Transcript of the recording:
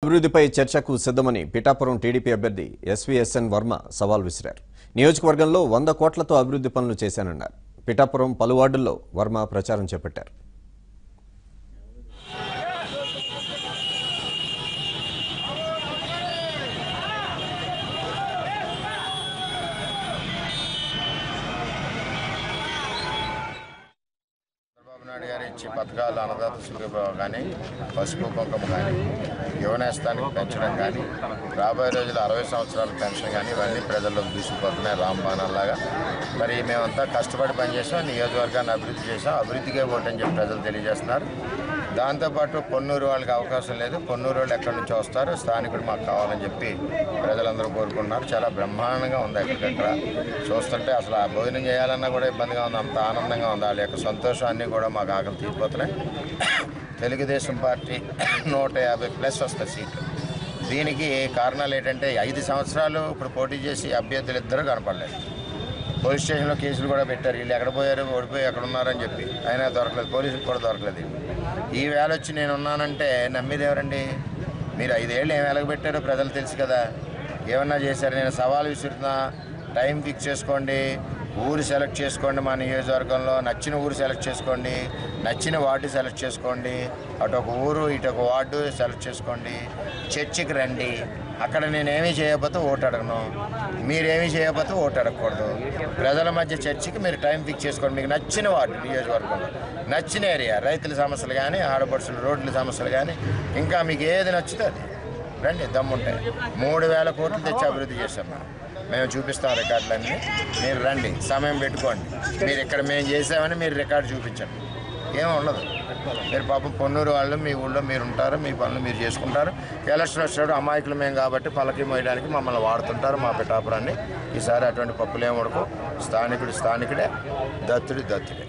అభివృద్ధిపై చర్చకు సిద్ధమని పిఠాపురం టీడీపీ అభ్యర్థి ఎస్వీఎస్ఎన్ వర్మ సవాల్ విసిరారు. నియోజకవర్గంలో 100 కోట్లతో అభివృద్ధి పనులు చేశానన్నారు. పిఠాపురం పలు వార్డుల్లో వర్మ ప్రచారం చేపట్టారు. గారు ఇచ్చే పథకాలు అన్నదాత సుఖీభావం కానీ పసుపు కుంకుమ కానీ యువనేస్తానికి పెంచడం కానీ రాబోయే రోజులు 60 సంవత్సరాల పెన్షన్ కానీ ఇవన్నీ ప్రజల్లోకి దూసుకుపోతున్నాయి రాంబాణంలాగా. మరి మేమంతా కష్టపడి పనిచేసాం, నియోజకవర్గాన్ని అభివృద్ధి చేసాం, అభివృద్ధికే ఓటని చెప్పి ప్రజలు తెలియజేస్తున్నారు. దాంతోపాటు పొన్నూరు వాళ్ళకి అవకాశం లేదు, పొన్నూరు వాళ్ళు ఎక్కడి నుంచి వస్తారు, స్థానికుడు మాకు కావాలని చెప్పి ప్రజలందరూ కోరుకుంటున్నారు. చాలా బ్రహ్మాండంగా ఉంది. ఎక్కడికక్కడ చూస్తుంటే అసలు ఆ భోజనం చేయాలన్నా కూడా ఇబ్బందిగా ఉంది, అంత ఆనందంగా ఉంది. వాళ్ళ యొక్క సంతోషం అన్నీ కూడా మాకు ఆకలి తీరిపోతున్నాయి. తెలుగుదేశం పార్టీ 150+ వస్తాయి సీట్లు. దీనికి కారణాలు ఏంటంటే 5 సంవత్సరాలు ఇప్పుడు పోటీ చేసి అభ్యర్థులు ఇద్దరు కనపడలేదు. పోలీస్ స్టేషన్లో కేసులు కూడా పెట్టారు, వీళ్ళు ఎక్కడ పోయారు, ఓడిపోయి ఎక్కడ ఉన్నారని చెప్పి. అయినా దొరకలేదు, పోలీసులకు కూడా దొరకలేదు. ఈ వేళ వచ్చి నేను ఉన్నానంటే నమ్మేది ఎవరండి? మీరు 5 ఏళ్ళు ఏం వెలగబెట్టారో ప్రజలు తెలుసు కదా. ఏమన్నా చేశారు? నేను సవాల్ విసురుతున్నా, టైం ఫిక్స్ చేసుకోండి, ఊరు సెలెక్ట్ చేసుకోండి, మా నియోజకవర్గంలో నచ్చిన ఊరు సెలెక్ట్ చేసుకోండి, నచ్చిన వార్డు సెలెక్ట్ చేసుకోండి, అటు ఒక ఊరు ఇటు ఒక వార్డు సెలెక్ట్ చేసుకోండి, చర్చికి రండి. అక్కడ నేనేమీ చేయకపోతే ఓటు అడగను, మీరేమీ చేయకపోతే ఓటు అడగకూడదు. ప్రజల మధ్య చర్చకి మీరు టైం ఫిక్స్ చేసుకోండి. మీకు నచ్చిన వార్డు నియోజకవర్గంలో, నచ్చిన ఏరియా, రైతుల సమస్యలు కానీ, ఆడపడుచుల రోడ్ల సమస్యలు కానీ, ఇంకా మీకు ఏది నచ్చితే అది రండి. దమ్ముంటే 3000 కోట్లు తెచ్చి అభివృద్ధి చేశాం. మేము చూపిస్తాం రికార్డులన్నీ. మీరు రండి, సమయం పెట్టుకోండి. మీరు ఇక్కడ మేము చేసామని మీరు రికార్డు చూపించండి. ఏమీ ఉండదు. మీరు పాపం పొన్నూరు వాళ్ళు మీ ఊళ్ళో మీరు ఉంటారు, మీ పనులు మీరు చేసుకుంటారు. ఎలక్షన్ వచ్చాడు అమాయకులు మేము కాబట్టి పలకి మోయడానికి మమ్మల్ని వాడుతుంటారు మా పిఠాపురాన్ని. ఈసారి అటువంటి పప్పులేం ఉడకు. స్థానికుడు స్థానికుడే, దత్తుడి దత్తుడే.